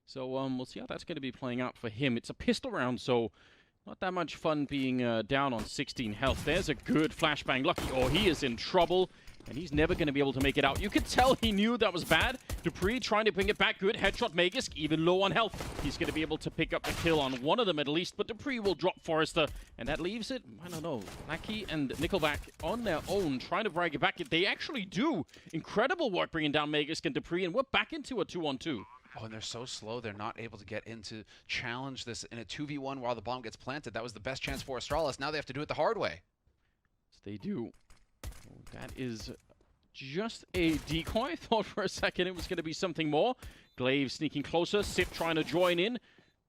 So we'll see how that's going to be playing out for him. It's a pistol round, so not that much fun being down on 16 health. There's a good flashbang. Lucky, oh, he is in trouble, and he's never going to be able to make it out. You could tell he knew that was bad. dupreeh trying to bring it back. Good headshot. Magisk, even low on health. He's going to be able to pick up the kill on one of them at least, but dupreeh will drop Forrester, and that leaves it, I don't know, Lackey and Nickelback on their own, trying to drag it back. They actually do incredible work bringing down Magisk and dupreeh, and we're back into a 2-on-2. Oh, and they're so slow, they're not able to get into challenge this in a 2v1 while the bomb gets planted. That was the best chance for Astralis. Now they have to do it the hard way. Yes, they do. Oh, that is just a decoy. I thought for a second it was going to be something more. Glaive sneaking closer. Sip trying to join in.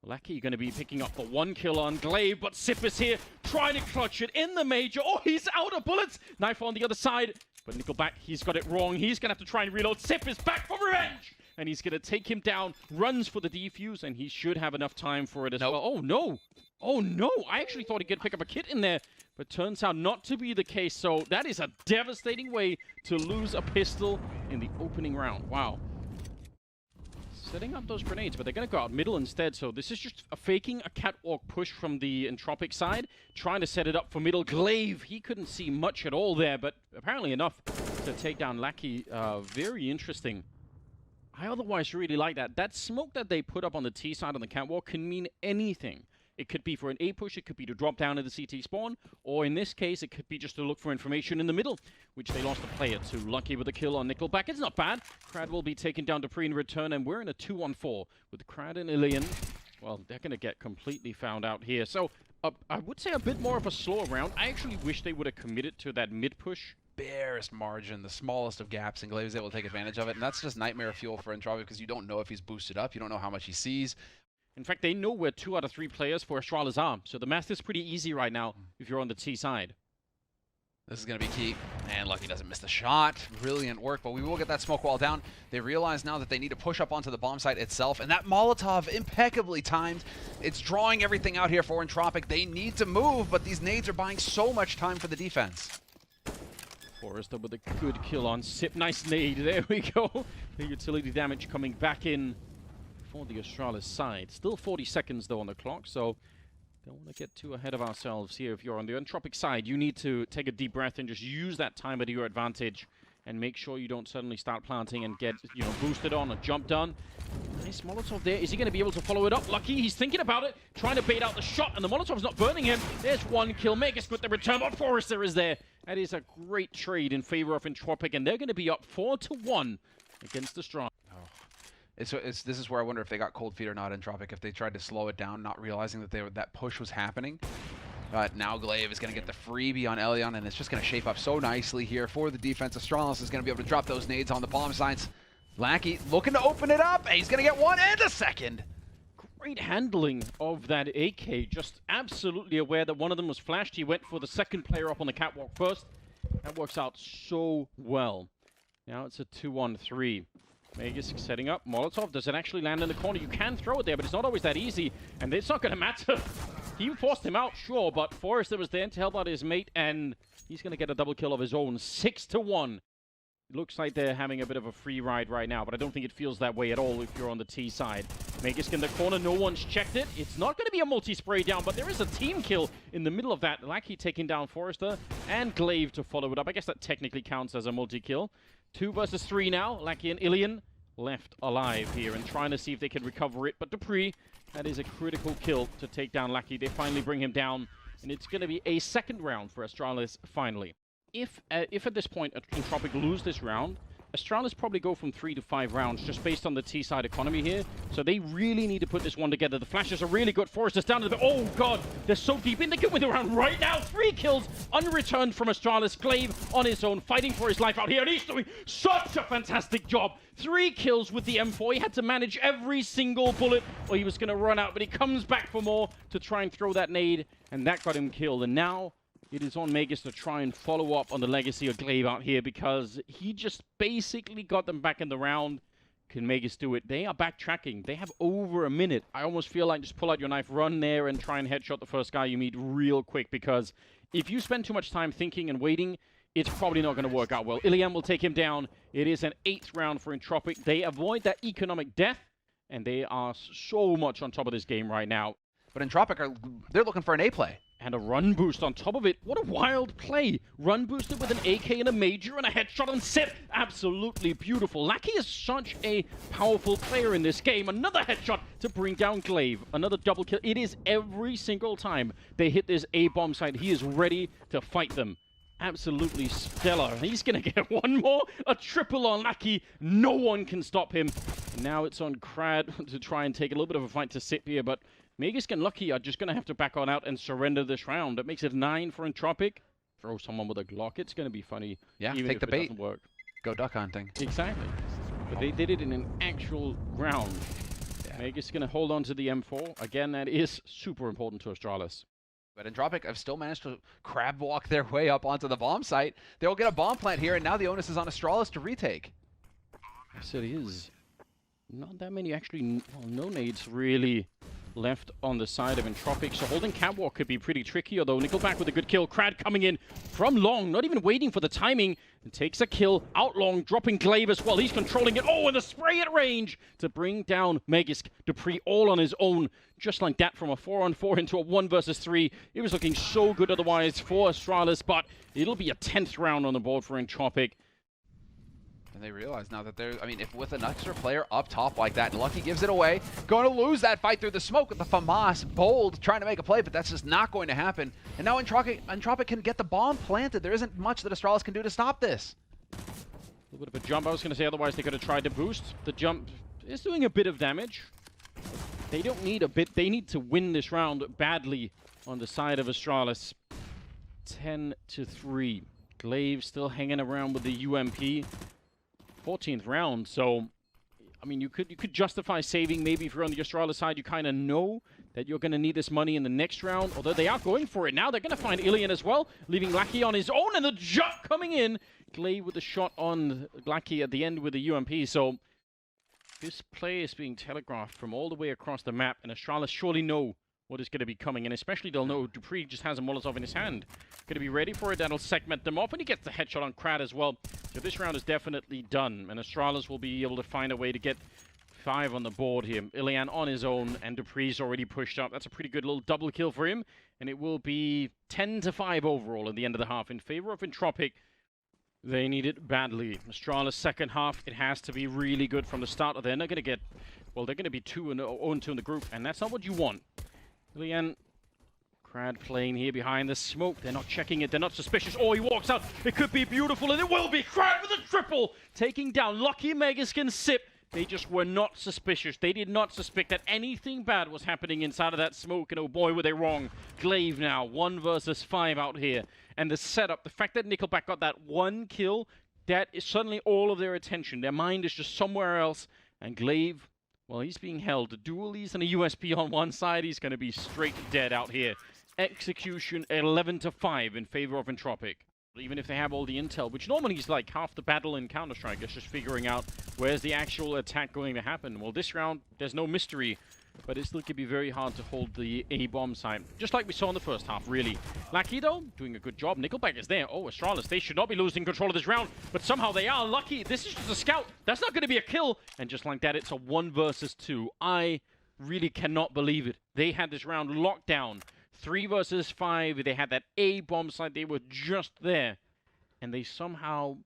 Lackey going to be picking up the 1 kill on Glaive, but Sip is here trying to clutch it in the major. Oh, he's out of bullets. Knife on the other side, but Nickelback, he's got it wrong. He's going to have to try and reload. Sip is back for revenge, and he's going to take him down. Runs for the defuse, and he should have enough time for it as well. Oh, no. Oh, no. I actually thought he could pick up a kit in there, but turns out not to be the case. So that is a devastating way to lose a pistol in the opening round. Wow. Setting up those grenades, but they're going to go out middle instead. So this is just faking a catwalk push from the Entropiq side, trying to set it up for middle. Glaive, he couldn't see much at all there, but apparently enough to take down Lackey. Very interesting. I otherwise really like that. That smoke that they put up on the T side on the catwalk can mean anything. It could be for an A push, it could be to drop down to the CT spawn, or in this case, it could be just to look for information in the middle, which they lost a player to. Lucky with a kill on Nickelback. It's not bad. Crad will be taken down dupreeh in return, and we're in a 2-on-4 with Crad and Ilian. Well, they're going to get completely found out here. So, I would say a bit more of a slower round. I actually wish they would have committed to that mid-push. Barest margin, the smallest of gaps, and Glaive is able to take advantage of it, and that's just nightmare fuel for Entropiq because you don't know if he's boosted up, you don't know how much he sees. In fact, they know where 2 out of 3 players for Astralis are, so the math is pretty easy right now if you're on the T side. This is going to be key, and Lucky doesn't miss the shot. Brilliant work, but we will get that smoke wall down. They realize now that they need to push up onto the bomb site itself, and that Molotov, impeccably timed. It's drawing everything out here for Entropiq. They need to move, but these nades are buying so much time for the defense. Forrester with a good kill on Sip. Nice nade. There we go. The utility damage coming back in for the Astralis side. Still 40 seconds though on the clock, so don't want to get too ahead of ourselves here. If you're on the Entropiq side, you need to take a deep breath and just use that time at your advantage and make sure you don't suddenly start planting and get, you know, boosted on or jumped on. Nice Molotov there. Is he going to be able to follow it up? Lucky, he's thinking about it, trying to bait out the shot, and the Molotov's not burning him. There's 1 kill. Magisk with the return, but Forrester is there. That is a great trade in favor of Entropiq, and they're going to be up 4-1 against Astralis. This is where I wonder if they got cold feet or not, Entropiq, if they tried to slow it down, not realizing that that push was happening. But now Glaive is going to get the freebie on Elion, and it's just going to shape up so nicely here for the defense. Astralis is going to be able to drop those nades on the bomb sites. Lackey looking to open it up. He's going to get 1 and a second. Great handling of that AK. Just absolutely aware that one of them was flashed. He went for the second player up on the catwalk first. That works out so well. Now it's a 2-on-3. Magisk setting up. Molotov, does it actually land in the corner? You can throw it there, but it's not always that easy, and it's not going to matter. He forced him out, sure, but Forrester was there to help out his mate, and he's going to get a double kill of his own. 6-1. It looks like they're having a bit of a free ride right now, but I don't think it feels that way at all if you're on the T side. Magisk in the corner, no one's checked it. It's not going to be a multi-spray down, but there is a team kill in the middle of that. Lackey taking down Forrester, and Glaive to follow it up. I guess that technically counts as a multi-kill. 2 versus 3 now. Lackey and Ilian left alive here and trying to see if they can recover it. But dupreeh, that is a critical kill to take down Lackey. They finally bring him down, and it's going to be a second round for Astralis finally. If at this point Entropiq lose this round, Astralis probably go from 3 to 5 rounds just based on the T-side economy here. So they really need to put this one together. The flashes are really good. Forrester's down to the... Oh, God. They're so deep in. They can win the round right now. 3 kills unreturned from Astralis. Glaive on his own, fighting for his life out here. And he's doing such a fantastic job. 3 kills with the M4. He had to manage every single bullet or he was going to run out. But he comes back for more to try and throw that nade. And that got him killed. And now it is on Magisk to try and follow up on the legacy of Glaive out here because he just basically got them back in the round. Can Magisk do it? They are backtracking. They have over a minute. I almost feel like just pull out your knife, run there, and try and headshot the first guy you meet real quick because if you spend too much time thinking and waiting, it's probably not going to work out well. Ilian will take him down. It is an 8th round for Entropiq. They avoid that economic death, and they are so much on top of this game right now. But Entropiq they're looking for an A play. And a run boost on top of it. What a wild play. Run boosted with an AK and a major and a headshot on Sip. Absolutely beautiful. Lackey is such a powerful player in this game. Another headshot to bring down Glaive. Another double kill. It is every single time they hit this A-bomb site. He is ready to fight them. Absolutely stellar. He's going to get one more. A triple on Lackey. No one can stop him. Now it's on Crad to try and take a little bit of a fight to Sip here, but Magisk and Lucky are just going to have to back on out and surrender this round. That makes it 9 for Entropiq. Throw someone with a Glock. It's going to be funny. Yeah, even take if the it bait. doesn't work. Go duck hunting. Exactly. But they did it in an actual round. Yeah. Magisk going to hold on to the M4. Again, that is super important to Astralis. But Entropiq have still managed to crab walk their way up onto the bomb site. They'll get a bomb plant here, and now the onus is on Astralis to retake. Yes, it is. Not that many, actually, well, no nades really left on the side of Entropiq, so holding Catwalk could be pretty tricky, although Nickelback with a good kill. Crad coming in from long, not even waiting for the timing, and takes a kill out long, dropping Glaive as well. He's controlling it. Oh, and the spray at range to bring down Magisk. Dupree all on his own, just like that, from a 4-on-4 into a 1 versus 3. It was looking so good otherwise for Astralis, but it'll be a 10th round on the board for Entropiq. And they realize now that they're, I mean, if with an extra player up top like that, Lucky gives it away, going to lose that fight through the smoke with the FAMAS. Bold trying to make a play, but that's just not going to happen. And now Entropiq can get the bomb planted. There isn't much that Astralis can do to stop this. A little bit of a jump, I was going to say, otherwise they could have tried to boost. The jump is doing a bit of damage. They don't need a bit, they need to win this round badly on the side of Astralis. 10-3. Glaive still hanging around with the UMP. 14th round, so I mean, you could justify saving maybe if you're on the Astralis side. You kind of know that you're going to need this money in the next round, although they are going for it now. They're going to find Ilian as well, leaving Lackey on his own, and the jump coming in. Glaive with the shot on Lackey at the end with the UMP, so this play is being telegraphed from all the way across the map, and Astralis surely know what is going to be coming, and especially they'll know Dupree just has a Molotov in his hand. Going to be ready for it, that'll segment them off, and he gets the headshot on Crad as well. So this round is definitely done, and Astralis will be able to find a way to get 5 on the board here. Ilian on his own, and Dupree's already pushed up. That's a pretty good little double kill for him, and it will be 10-5 overall at the end of the half in favor of Entropiq. They need it badly. Astralis second half, it has to be really good from the start, or they're not going to get, well, they're going to be 2-0-2 in the group, and that's not what you want. Ilian, Crad playing here behind the smoke. They're not checking it. They're not suspicious. Oh, he walks out. It could be beautiful, and it will be. Crad with a triple, taking down Lucky, Magisk, and Sip. They just were not suspicious. They did not suspect that anything bad was happening inside of that smoke, and oh boy, were they wrong. Glaive now, 1 versus 5 out here. And the setup, the fact that Nickelback got that 1 kill, that is suddenly all of their attention. Their mind is just somewhere else, and Glaive, well, he's being held. A dualies and a USP on one side. He's going to be straight dead out here. Execution 11-5 in favor of Entropiq. Even if they have all the intel, which normally is like half the battle in Counter-Strike, it's just figuring out where's the actual attack going to happen. Well, this round, there's no mystery, but it still could be very hard to hold the A-bomb site, just like we saw in the first half, really. Lucky, though, doing a good job. Nickelback is there. Oh, Astralis, they should not be losing control of this round, but somehow they are. Lucky, this is just a scout. That's not going to be a kill. And just like that, it's a 1 versus 2. I really cannot believe it. They had this round locked down. 3 versus 5. They had that A-bomb site. They were just there. And they somehow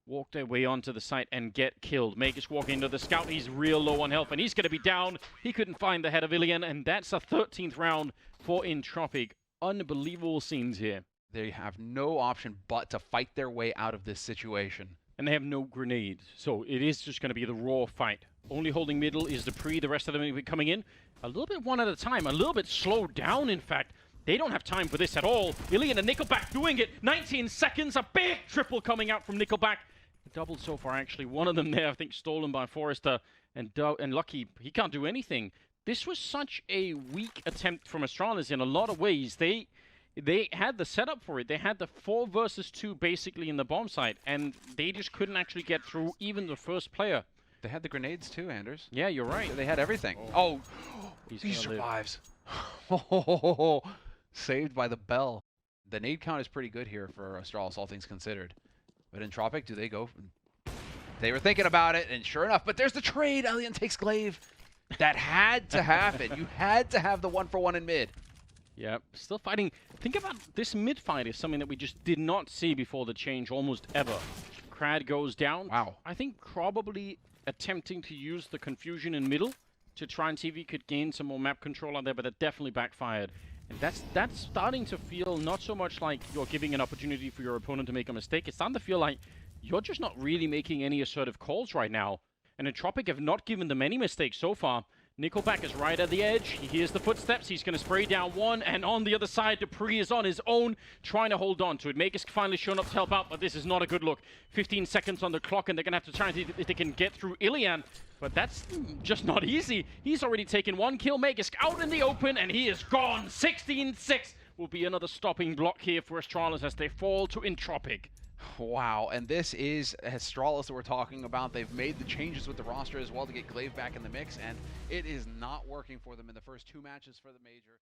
walk their way onto the site and get killed. Magisk walking into the scout. He's real low on health, and he's going to be down. He couldn't find the head of Ilian, and that's a 13th round for Entropiq. Unbelievable scenes here. They have no option but to fight their way out of this situation. And they have no grenades, so it is just going to be the raw fight. Only holding middle is Dupree. The rest of them will be coming in a little bit one at a time, a little bit slowed down, in fact. They don't have time for this at all. Ilian and Nickelback doing it. 19 seconds, a big triple coming out from Nickelback. Doubled so far, actually. One of them there, I think, stolen by Forrester. And Lucky, he can't do anything. This was such a weak attempt from Astralis in a lot of ways. They had the setup for it. They had the 4 versus 2 basically in the bomb site, and they just couldn't actually get through even the first player. They had the grenades too, Anders. Yeah, you're right. They had everything. Oh, he survives. Saved by the bell. The nade count is pretty good here for Astralis, all things considered. But Entropiq, do they go? They were thinking about it, and sure enough, but there's the trade. Ilian takes Glaive. That had to happen. You had to have the 1-for-1 in mid. Yeah, still fighting. Think about this mid fight is something that we just did not see before the change almost ever. Crad goes down. Wow. I think probably attempting to use the confusion in middle to try and see if he could gain some more map control on there, but that definitely backfired. And that's starting to feel not so much like you're giving an opportunity for your opponent to make a mistake. It's starting to feel like you're just not really making any assertive calls right now. And Entropiq have not given them any mistakes so far. Nickelback is right at the edge. He hears the footsteps. He's going to spray down one. And on the other side, Dupree is on his own, trying to hold on to it. Magus finally shown up to help out, but this is not a good look. 15 seconds on the clock, and they're going to have to try and see if they can get through Ilian. But that's just not easy. He's already taken one kill. Magus out in the open, and he is gone. 16-6 will be another stopping block here for Astralis as they fall to Entropiq. Wow, and this is Astralis that we're talking about. They've made the changes with the roster as well to get Glaive back in the mix, and it is not working for them in the first 2 matches for the Major.